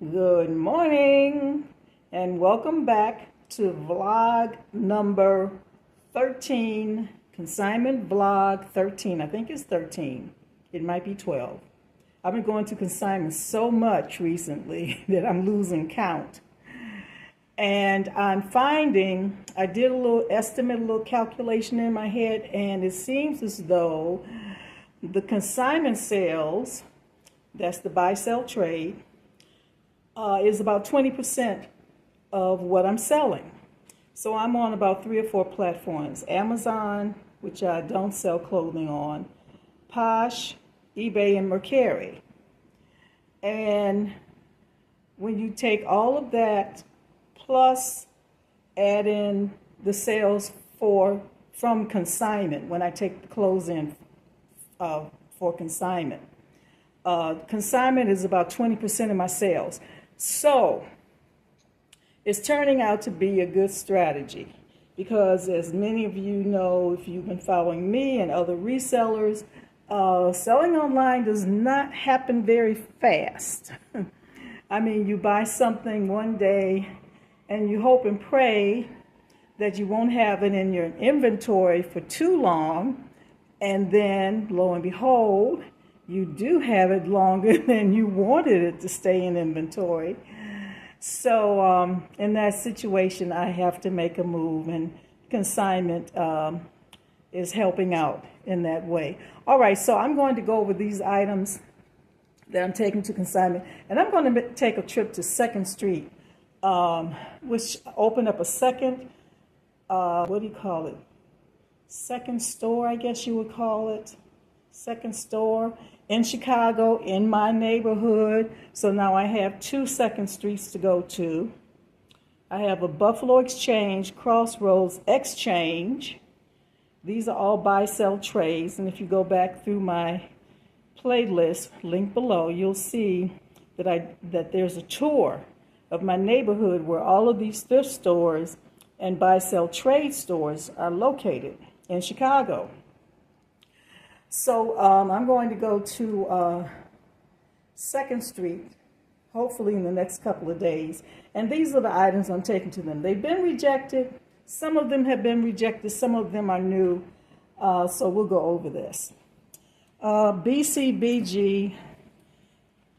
Good morning and welcome back to vlog number 13, consignment vlog 13. I think it's 13. It might be 12. I've been going to consignment so much recently that I'm losing count. And I'm finding, I did a little estimate, a little calculation in my head, and it seems as though the consignment sales, that's the buy-sell trade, is about 20% of what I'm selling. So I'm on about 3 or 4 platforms. Amazon, which I don't sell clothing on, Posh, eBay, and Mercari. And when you take all of that, plus add in the sales from consignment, when I take the clothes in for consignment, consignment is about 20% of my sales. So it's turning out to be a good strategy because, as many of you know, if you've been following me and other resellers, selling online does not happen very fast. I mean, you buy something one day and you hope and pray that you won't have it in your inventory for too long, and then lo and behold, you do have it longer than you wanted it to stay in inventory. So in that situation, I have to make a move, and consignment is helping out in that way. All right, so I'm going to go over these items that I'm taking to consignment, and I'm going to take a trip to 2nd Street, which opened up a second, what do you call it? Second store, I guess you would call it. Second store in Chicago, in my neighborhood. So now I have 2 2nd Streets to go to. I have a Buffalo Exchange, Crossroads Exchange. These are all buy-sell trades. And if you go back through my playlist, link below, you'll see that there's a tour of my neighborhood where all of these thrift stores and buy-sell trade stores are located in Chicago. So I'm going to go to 2nd Street, hopefully in the next couple of days. And these are the items I'm taking to them. They've been rejected. Some of them have been rejected. Some of them are new. So we'll go over this. BCBG.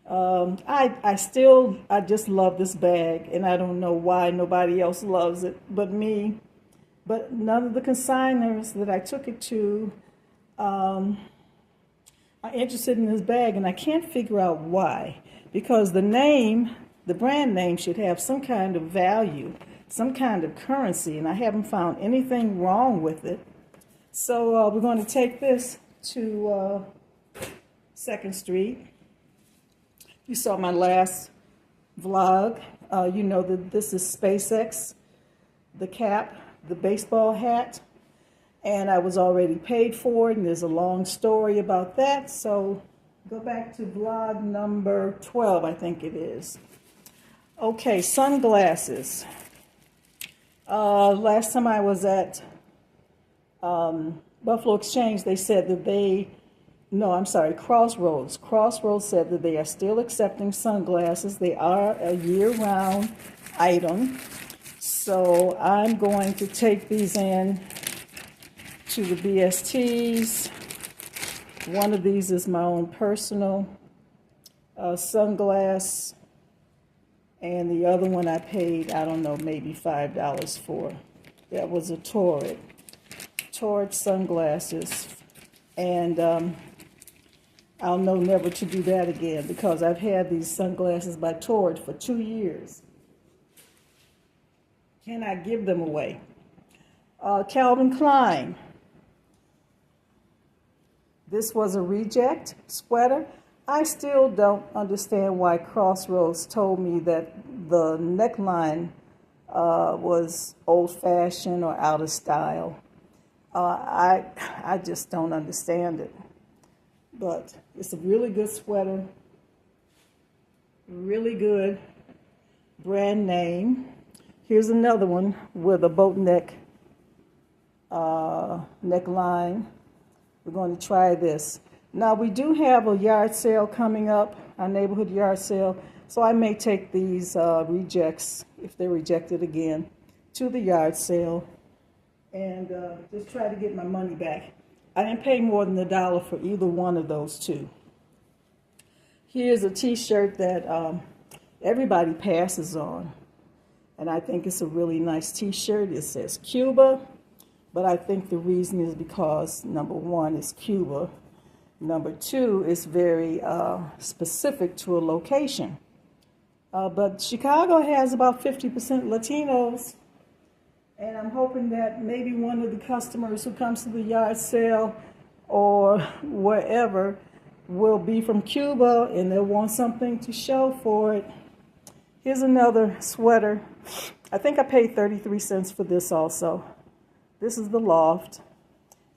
I just love this bag, and I don't know why nobody else loves it but me. But none of the consigners that I took it to are interested in this bag, and I can't figure out why. Because the brand name should have some kind of value, some kind of currency, and I haven't found anything wrong with it. So we're going to take this to 2nd Street. You saw my last vlog. You know that this is SpaceX, the cap, the baseball hat, and I was already paid for it, and there's a long story about that. So go back to vlog number 12, I think it is. Okay, sunglasses. Last time I was at Buffalo Exchange, they said that Crossroads. Crossroads said that they are still accepting sunglasses. They are a year-round item. So I'm going to take these in to the BSTs. One of these is my own personal sunglass, and the other one I paid, I don't know, maybe $5 for. That was a Torrid sunglasses, and I'll know never to do that again because I've had these sunglasses by Torrid for 2 years. Can I give them away? Calvin Klein. This was a reject sweater. I still don't understand why Crossroads told me that the neckline was old-fashioned or out of style. I just don't understand it. But it's a really good sweater, really good brand name. Here's another one with a boat neck neckline. We're going to try this. Now we do have a yard sale coming up, our neighborhood yard sale. So I may take these rejects, if they're rejected again, to the yard sale and just try to get my money back. I didn't pay more than $1 for either one of those two. Here's a t-shirt that everybody passes on. And I think it's a really nice t-shirt. It says Cuba. But I think the reason is because, number one, it's Cuba. Number two, it's very specific to a location. But Chicago has about 50% Latinos. And I'm hoping that maybe one of the customers who comes to the yard sale or wherever will be from Cuba and they'll want something to show for it. Here's another sweater. I think I paid 33 cents for this also. This is the Loft.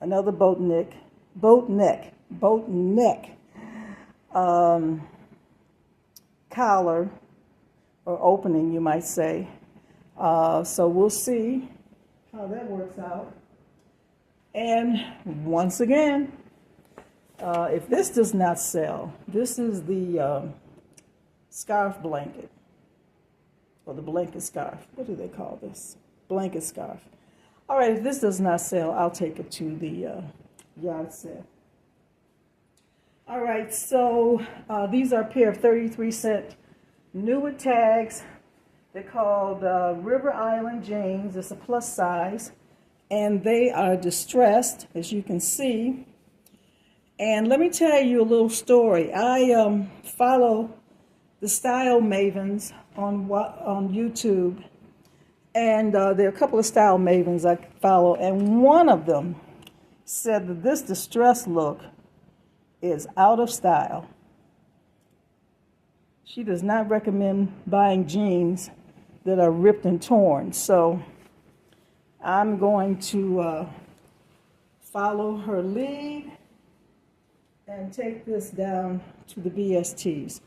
Another boat neck collar or opening, you might say. So we'll see how that works out. And once again, if this does not sell, this is the scarf blanket, or the blanket scarf. What do they call this? Blanket scarf. All right, if this does not sell, I'll take it to the yard sale. All right, so these are a pair of 33-cent newer tags. They're called River Island jeans. It's a plus size, and they are distressed, as you can see. And let me tell you a little story. I follow the style mavens on YouTube, and there are a couple of style mavens I follow, and one of them said that this distressed look is out of style. She does not recommend buying jeans that are ripped and torn. So I'm going to follow her lead and take this down to the BSTs.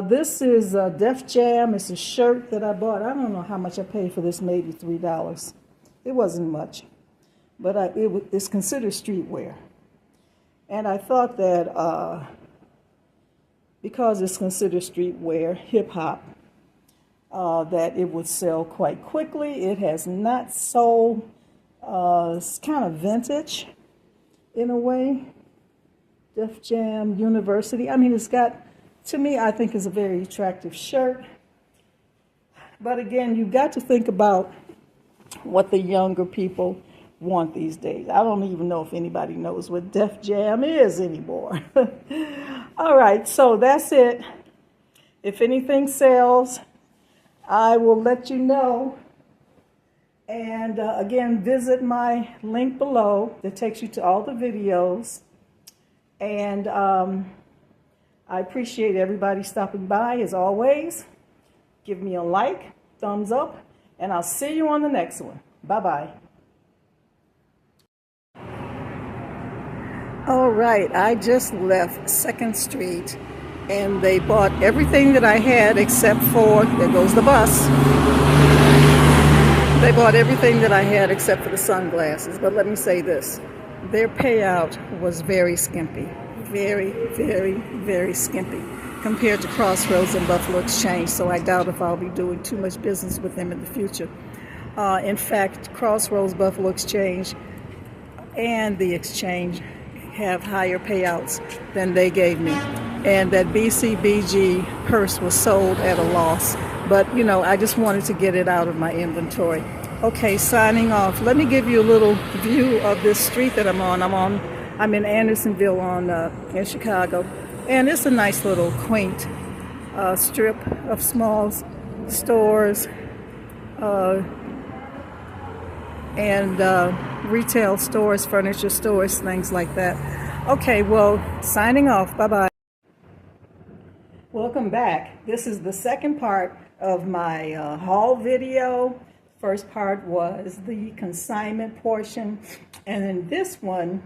This is Def Jam. It's a shirt that I bought. I don't know how much I paid for this, maybe $3. It wasn't much, but it's considered streetwear. And I thought that because it's considered streetwear, hip-hop, that it would sell quite quickly. It has not sold. It's kind of vintage in a way. Def Jam University. I mean, it's got, to me, I think it's a very attractive shirt. But again, you've got to think about what the younger people want these days. I don't even know if anybody knows what Def Jam is anymore. All right, so that's it. If anything sells, I will let you know. And again, visit my link below that takes you to all the videos. And I appreciate everybody stopping by as always. Give me a like, thumbs up, and I'll see you on the next one. Bye-bye. All right, I just left 2nd Street, and they bought everything that I had except for, there goes the bus. They bought everything that I had except for the sunglasses. But let me say this, their payout was very skimpy. Very, very, very skimpy compared to Crossroads and Buffalo Exchange. So I doubt if I'll be doing too much business with them in the future. In fact, Crossroads, Buffalo Exchange, and the Exchange have higher payouts than they gave me. And that BCBG purse was sold at a loss. But, you know, I just wanted to get it out of my inventory. Okay, signing off. Let me give you a little view of this street that I'm on. I'm in Andersonville in Chicago. And it's a nice little quaint strip of small stores and retail stores, furniture stores, things like that. Okay, well, signing off. Bye-bye. Welcome back. This is the second part of my haul video. First part was the consignment portion. And in this one,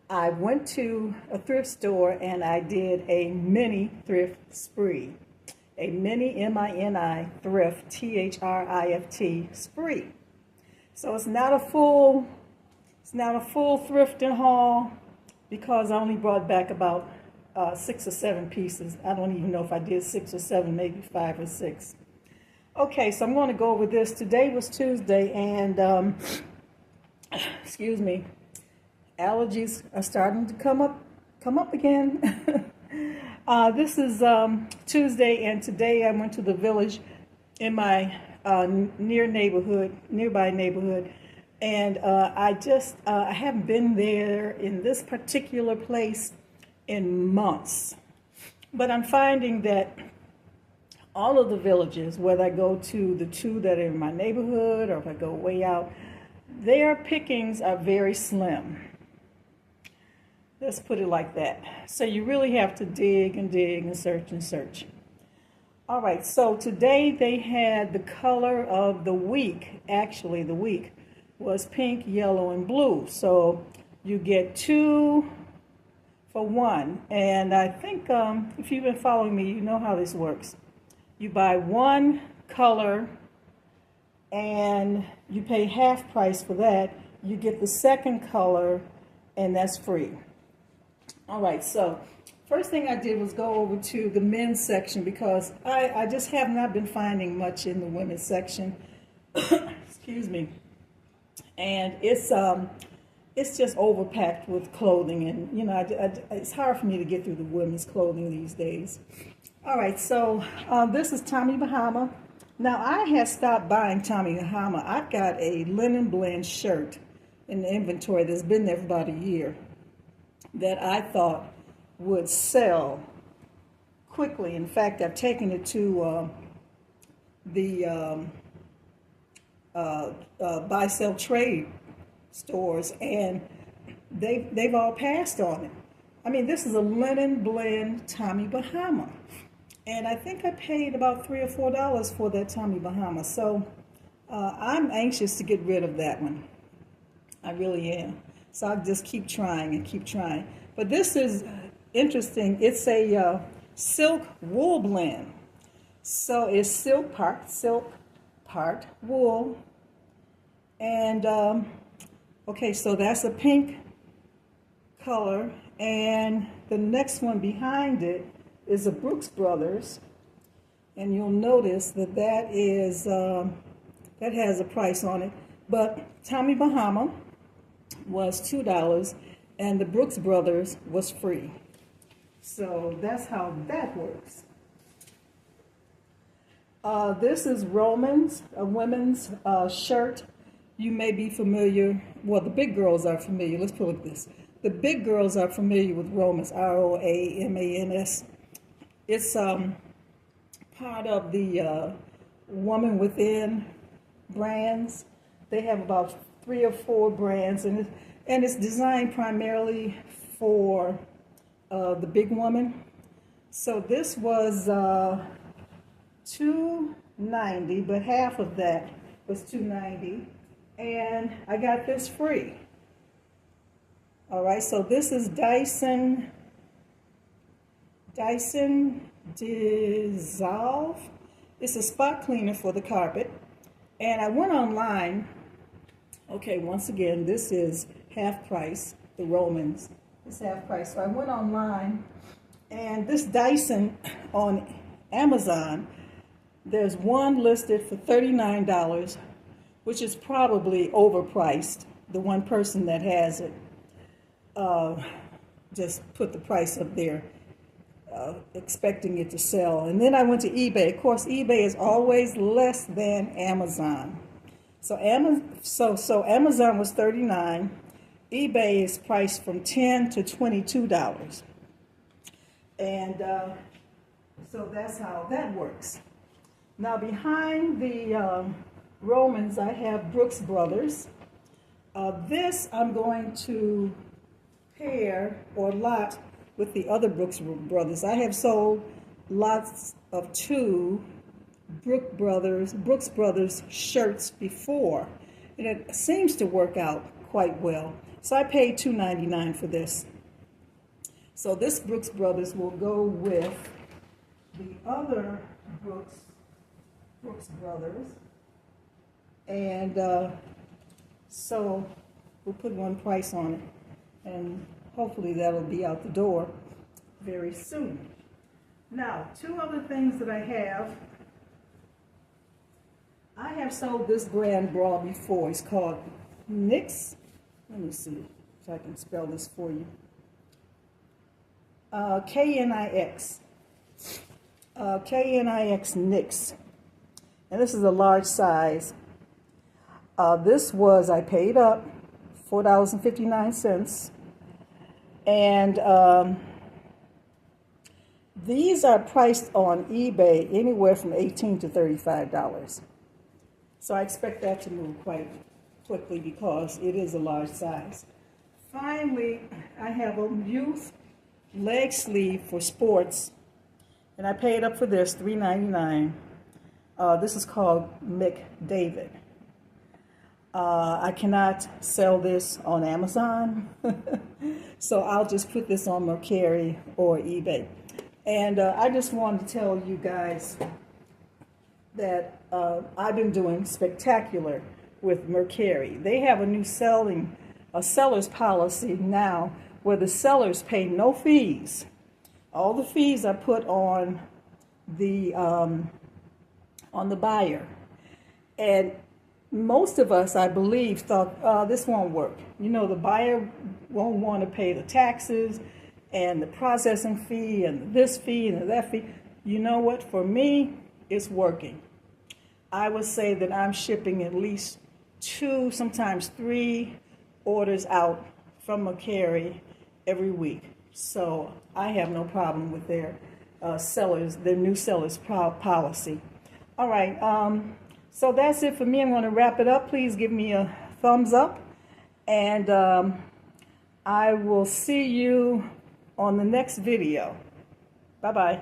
I went to a thrift store and I did a mini thrift spree. A mini, M-I-N-I, thrift, T-H-R-I-F-T, spree. So it's not a full thrifting haul, because I only brought back about 6 or 7 pieces. I don't even know if I did 6 or 7, maybe 5 or 6. Okay, so I'm going to go over this. Today was Tuesday, and excuse me, allergies are starting to come up again. This is Tuesday, and today I went to the village in my nearby neighborhood, and I haven't been there in this particular place in months. But I'm finding that all of the villages, whether I go to the 2 that are in my neighborhood or if I go way out, their pickings are very slim. Let's put it like that. So you really have to dig and dig and search and search. All right, so today they had the color of the week. Actually, the week was pink, yellow, and blue. So you get 2 for 1. And I think if you've been following me, you know how this works. You buy 1 color and you pay half price for that. You get the second color and that's free. All right, so first thing I did was go over to the men's section because I just have not been finding much in the women's section. Excuse me. And it's just overpacked with clothing, and you know it's hard for me to get through the women's clothing these days. All right, so this is Tommy Bahama. Now I had stopped buying Tommy Bahama. I've got a linen blend shirt in the inventory that's been there for about a year that I thought would sell quickly. In fact, I've taken it to the buy, sell, trade stores, and they've all passed on it. I mean, this is a linen blend Tommy Bahama, and I think I paid about $3 or $4 for that Tommy Bahama. So I'm anxious to get rid of that one. I really am. So I'll just keep trying and keep trying. But this is interesting. It's a silk wool blend. So it's silk part wool. And okay, so that's a pink color. And the next one behind it is a Brooks Brothers. And you'll notice that that has a price on it. But Tommy Bahama was $2 and the Brooks Brothers was free. So that's how that works. This is Roman's, a women's shirt. You may be familiar, well, the big girls are familiar. Let's put it like this. The big girls are familiar with Roman's, R-O-A-M-A-N-S. It's part of the Woman Within brands. They have about 3 or 4 brands, and it's designed primarily for the big woman. So this was $2.90, but half of that was $2.90, and I got this free. All right, so this is Dyson Dissolve. It's a spot cleaner for the carpet, and I went online. Okay, once again, this is half price, the Romans. It's half price. So I went online, and this Dyson on Amazon, there's one listed for $39, which is probably overpriced. The one person that has it just put the price up there, expecting it to sell. And then I went to eBay. Of course, eBay is always less than Amazon. So Amazon was $39. eBay is priced from $10 to $22. And so that's how that works. Now behind the Romans, I have Brooks Brothers. This I'm going to pair or lot with the other Brooks Brothers. I have sold lots of 2 Brooks Brothers shirts before, and it seems to work out quite well. So I paid $2.99 for this. So this Brooks Brothers will go with the other Brooks Brothers, and so we'll put one price on it, and hopefully that'll be out the door very soon. Now, two other things that I have. I have sold this brand bra before. It's called NYX. Let me see if I can spell this for you. K-N-I-X. K-N-I-X NYX. And this is a large size. This was, I paid up $4.59. And these are priced on eBay anywhere from $18 to $35. So I expect that to move quite quickly because it is a large size. Finally, I have a youth leg sleeve for sports, and I paid up for this, $3.99. This is called McDavid. I cannot sell this on Amazon, so I'll just put this on Mercari or eBay. And I just wanted to tell you guys that I've been doing spectacular with Mercari. They have a new seller's policy now where the sellers pay no fees. All the fees are put on the buyer. And most of us, I believe, thought, this won't work. You know, the buyer won't want to pay the taxes and the processing fee and this fee and that fee. You know what? For me, it's working. I would say that I'm shipping at least 2, sometimes 3 orders out from Mercari every week. So I have no problem with their new sellers policy. All right, so that's it for me. I'm going to wrap it up. Please give me a thumbs up, and I will see you on the next video. Bye-bye.